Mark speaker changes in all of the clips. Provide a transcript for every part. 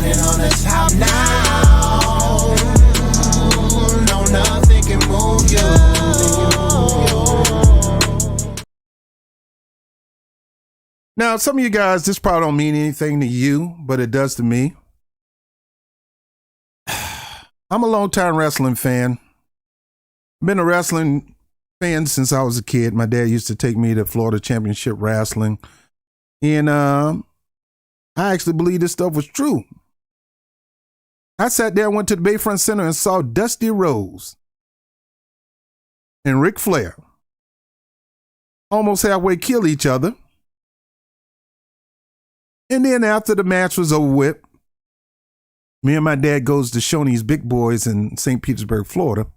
Speaker 1: standing on the top now. No, nothing can move you.
Speaker 2: Now, some of you guys, this probably don't mean anything to you, but it does to me. I'm a long-time wrestling fan. Been a wrestling fan since I was a kid. My dad used to take me to Florida Championship Wrestling. And I actually believe this stuff was true. I sat there, went to the Bayfront Center and saw Dusty Rhodes and Ric Flair almost halfway kill each other. And then after the match was over with, me and my dad goes to Shoney's Big Boys in St. Petersburg, Florida.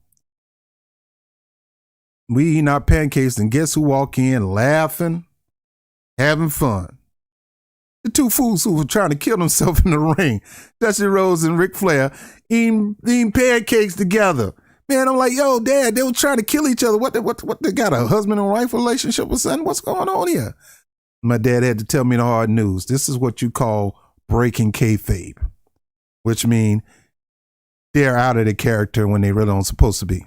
Speaker 2: We eating our pancakes, and guess who walk in laughing, having fun? The two fools who were trying to kill themselves in the ring, Dusty Rhodes and Ric Flair, eating pancakes together. Man, I'm like, yo, Dad, they were trying to kill each other. What they got, a husband and wife relationship or something? What's going on here? My dad had to tell me the hard news. This is what you call breaking kayfabe, which means they're out of the character when they really don't supposed to be.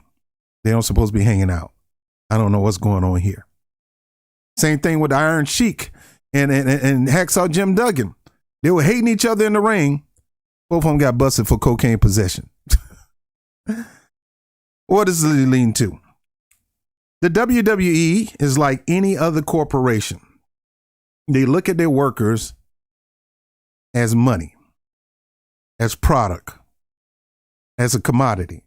Speaker 2: They don't supposed to be hanging out. I don't know what's going on here. Same thing with Iron Sheik and Hacksaw Jim Duggan. They were hating each other in the ring. Both of them got busted for cocaine possession. What does it lead to? The WWE is like any other corporation. They look at their workers as money, as product, as a commodity.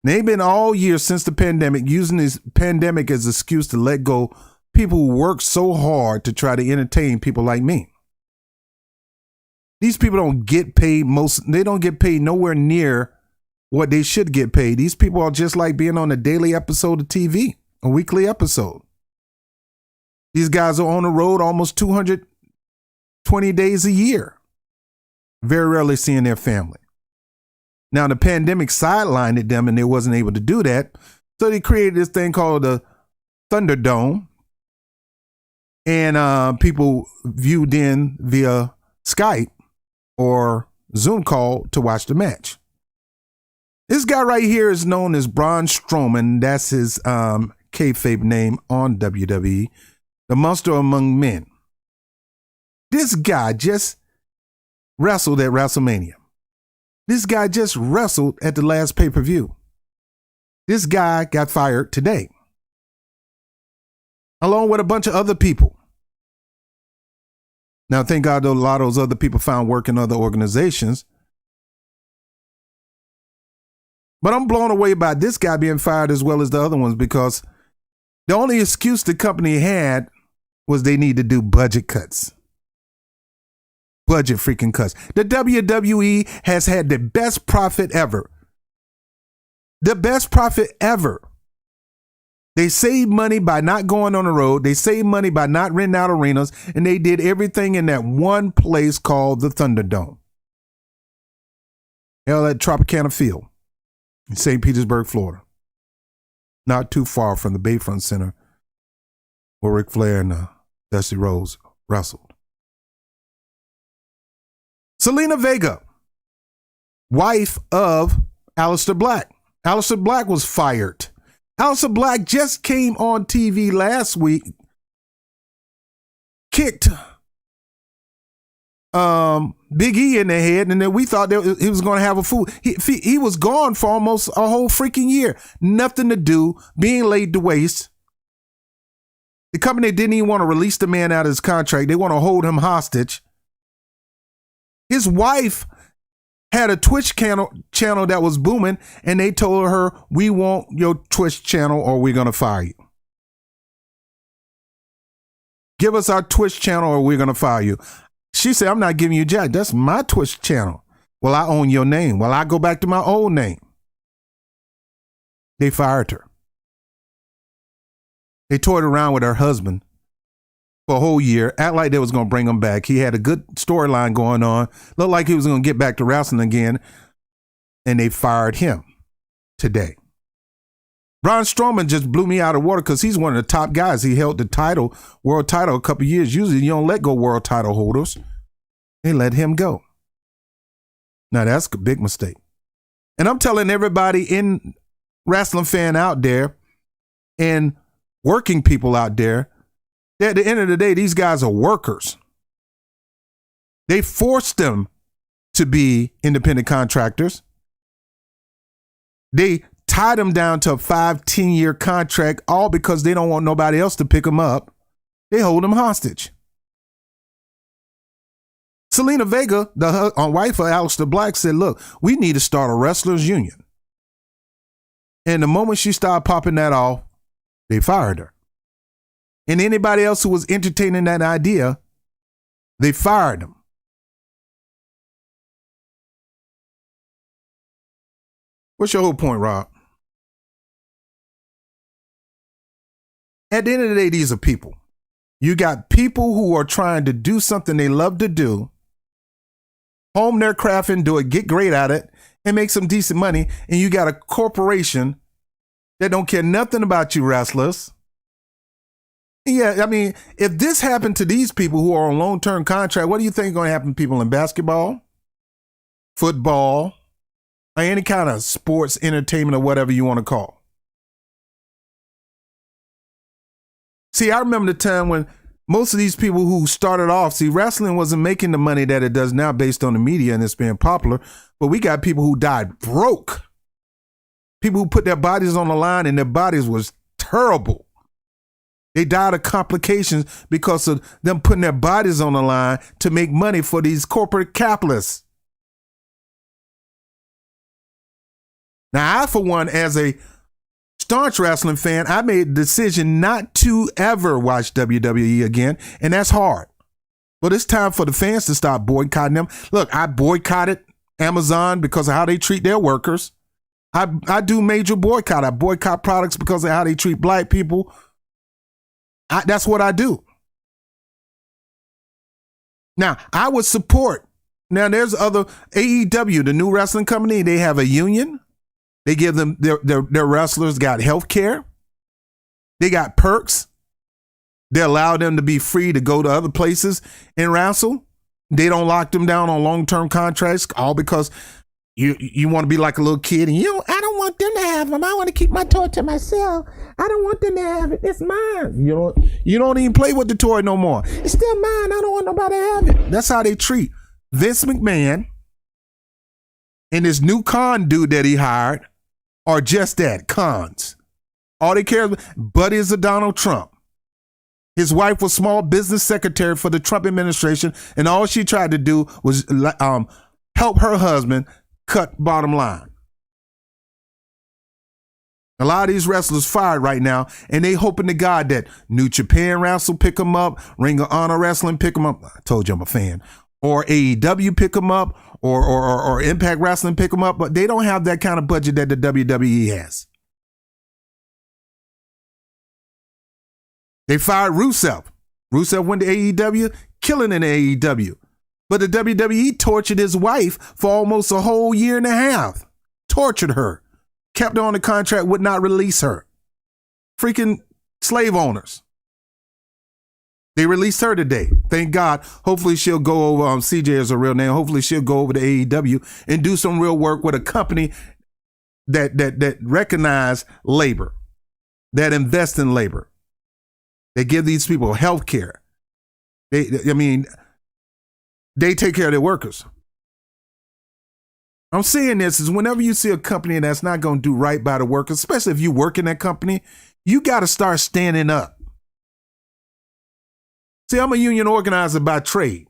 Speaker 2: They've been all year since the pandemic using this pandemic as an excuse to let go people who work so hard to try to entertain people like me. These people don't get paid they don't get paid nowhere near what they should get paid. These people are just like being on a daily episode of TV, a weekly episode. These guys are on the road almost 220 days a year, very rarely seeing their family. Now, the pandemic sidelined them and they wasn't able to do that. So they created this thing called the Thunderdome. And people viewed in via Skype or Zoom call to watch the match. This guy right here is known as Braun Strowman. That's his kayfabe name on WWE. The monster among men. This guy just wrestled at WrestleMania. This guy just wrestled at the last pay-per-view. This guy got fired today, along with a bunch of other people. Now, thank God a lot of those other people found work in other organizations. But I'm blown away by this guy being fired as well as the other ones, because the only excuse the company had was they need to do budget cuts. Budget freaking cuts. The WWE has had the best profit ever. The best profit ever. They saved money by not going on the road. They saved money by not renting out arenas. And they did everything in that one place called the Thunderdome. Hell, at Tropicana Field in St. Petersburg, Florida. Not too far from the Bayfront Center where Ric Flair and Dusty Rhodes wrestled. Selena Vega, wife of Aleister Black. Aleister Black was fired. Aleister Black just came on TV last week, kicked Big E in the head, and then we thought that he was going to have a fool. He was gone for almost a whole freaking year. Nothing to do, being laid to waste. The company didn't even want to release the man out of his contract. They want to hold him hostage. His wife had a Twitch channel that was booming, and they told her, we want your Twitch channel or we're going to fire you. Give us our Twitch channel or we're going to fire you. She said, I'm not giving you jack. That's my Twitch channel. Well, I own your name. Well, I go back to my old name. They fired her. They toyed around with her husband for a whole year, act like they was going to bring him back. He had a good storyline going on. Looked like he was going to get back to wrestling again. And they fired him today. Braun Strowman just blew me out of water because he's one of the top guys. He held the title, world title, a couple of years. Usually you don't let go world title holders. They let him go. Now that's a big mistake. And I'm telling everybody in wrestling fan out there and working people out there that at the end of the day, these guys are workers. They forced them to be independent contractors. They tied them down to a 5-10-year contract, all because they don't want nobody else to pick them up. They hold them hostage. Selena Vega, the wife of Aleister Black, said, look, we need to start a wrestlers union. And the moment she started popping that off, they fired her. And anybody else who was entertaining that idea, they fired them. What's your whole point, Rob? At the end of the day, these are people. You got people who are trying to do something they love to do, hone their craft and do it, get great at it, and make some decent money. And you got a corporation that don't care nothing about you wrestlers. Yeah, I mean, if this happened to these people who are on long-term contract, what do you think is going to happen to people in basketball, football, or any kind of sports entertainment or whatever you want to call? See, I remember the time when most of these people who started off, see, wrestling wasn't making the money that it does now based on the media and it's being popular, but we got people who died broke. People who put their bodies on the line and their bodies was terrible. They died of complications because of them putting their bodies on the line to make money for these corporate capitalists. Now, I, for one, as a staunch wrestling fan, I made the decision not to ever watch WWE again, and that's hard. But it's time for the fans to stop boycotting them. Look, I boycotted Amazon because of how they treat their workers. I do major boycott. I boycott products because of how they treat black people. That's what I do. Now, I would support. Now, there's other AEW, the new wrestling company. They have a union. They give them their wrestlers got health care. They got perks. They allow them to be free to go to other places and wrestle. They don't lock them down on long-term contracts, all because you want to be like a little kid and I don't want them to have them. I want to keep my toy to myself. I don't want them to have it. It's mine. You don't even play with the toy no more. It's still mine. I don't want nobody to have it. That's how they treat Vince McMahon and this new con dude that he hired are just that, cons. All they care about, buddies of Donald Trump. His wife was small business secretary for the Trump administration, and all she tried to do was help her husband cut bottom line. A lot of these wrestlers fired right now, and they hoping to God that New Japan Wrestle pick them up, Ring of Honor Wrestling pick them up. I told you I'm a fan. Or AEW pick them up, or Impact Wrestling pick them up, but they don't have that kind of budget that the WWE has. They fired Rusev. Rusev went to AEW, killing in AEW. But the WWE tortured his wife for almost a whole year and a half. Tortured her. Kept her on the contract, would not release her. Freaking slave owners. They released her today. Thank God. Hopefully she'll go over, CJ is a real name. Hopefully she'll go over to AEW and do some real work with a company that recognize labor, that invest in labor. They give these people health care. They take care of their workers. I'm saying this is whenever you see a company that's not going to do right by the workers, especially if you work in that company, you got to start standing up. See, I'm a union organizer by trade.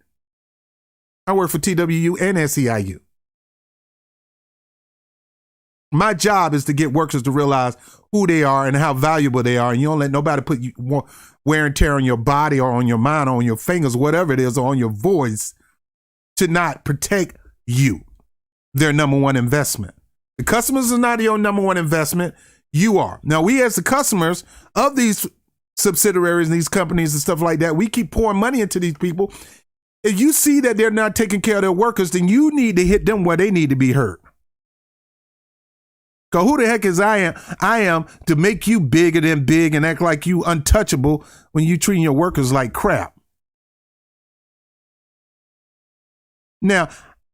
Speaker 2: I work for TWU and SEIU. My job is to get workers to realize who they are and how valuable they are. And you don't let nobody put wear and tear on your body or on your mind or on your fingers, whatever it is, or on your voice to not protect you, their number one investment. The customers are not your number one investment. You are. Now, we as the customers of these subsidiaries and these companies and stuff like that, we keep pouring money into these people. If you see that they're not taking care of their workers, then you need to hit them where they need to be hurt. Because who the heck is I am to make you bigger than big and act like you untouchable when you treating your workers like crap. Now,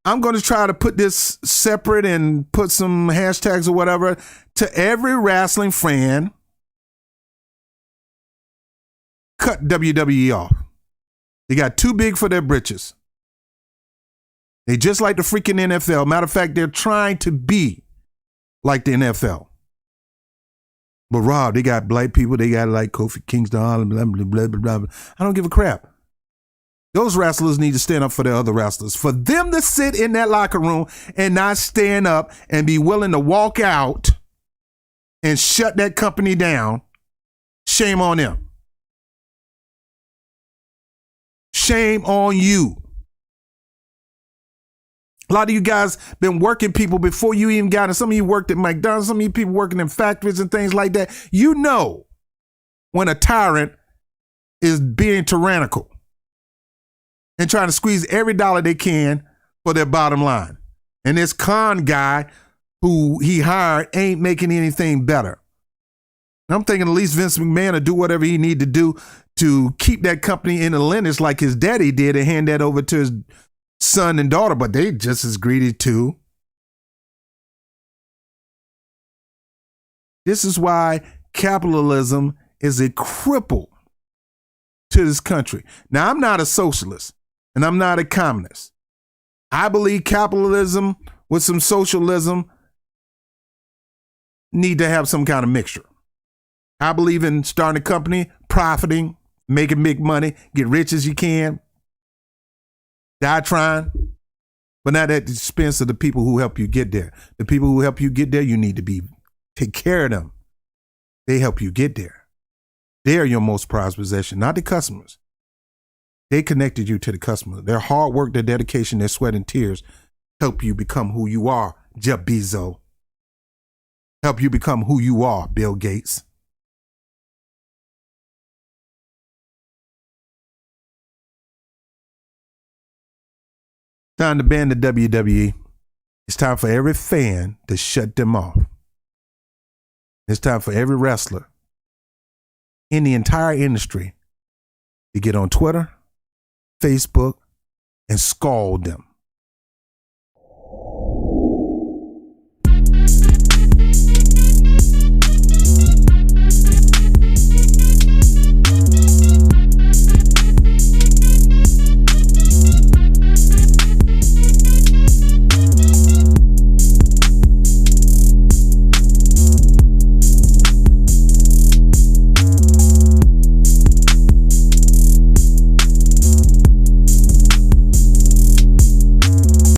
Speaker 2: I'm going to try to put this separate and put some hashtags or whatever to every wrestling fan. Cut WWE off. They got too big for their britches. They just like the freaking NFL. Matter of fact, they're trying to be like the NFL. But Rob, they got black people. They got like Kofi Kingston, blah, blah, blah, blah, blah. I don't give a crap. Those wrestlers need to stand up for their other wrestlers. For them to sit in that locker room and not stand up and be willing to walk out and shut that company down, shame on them. Shame on you. A lot of you guys been working people before you even got it. Some of you worked at McDonald's. Some of you people working in factories and things like that. You know when a tyrant is being tyrannical and trying to squeeze every dollar they can for their bottom line. And this con guy who he hired ain't making anything better. I'm thinking at least Vince McMahon will do whatever he need to do to keep that company in the lineage like his daddy did and hand that over to his son and daughter, but they just as greedy too. This is why capitalism is a cripple to this country. Now, I'm not a socialist and I'm not a communist. I believe capitalism with some socialism need to have some kind of mixture. I believe in starting a company, profiting, making big money, get rich as you can, die trying, but not at the expense of the people who help you get there. The people who help you get there, you need to take care of them. They help you get there. They're your most prized possession, not the customers. They connected you to the customer. Their hard work, their dedication, their sweat and tears help you become who you are, Jeff Bezos. Help you become who you are, Bill Gates. Time to ban the WWE. It's time for every fan to shut them off. It's time for every wrestler in the entire industry to get on Twitter, Facebook, and scald them.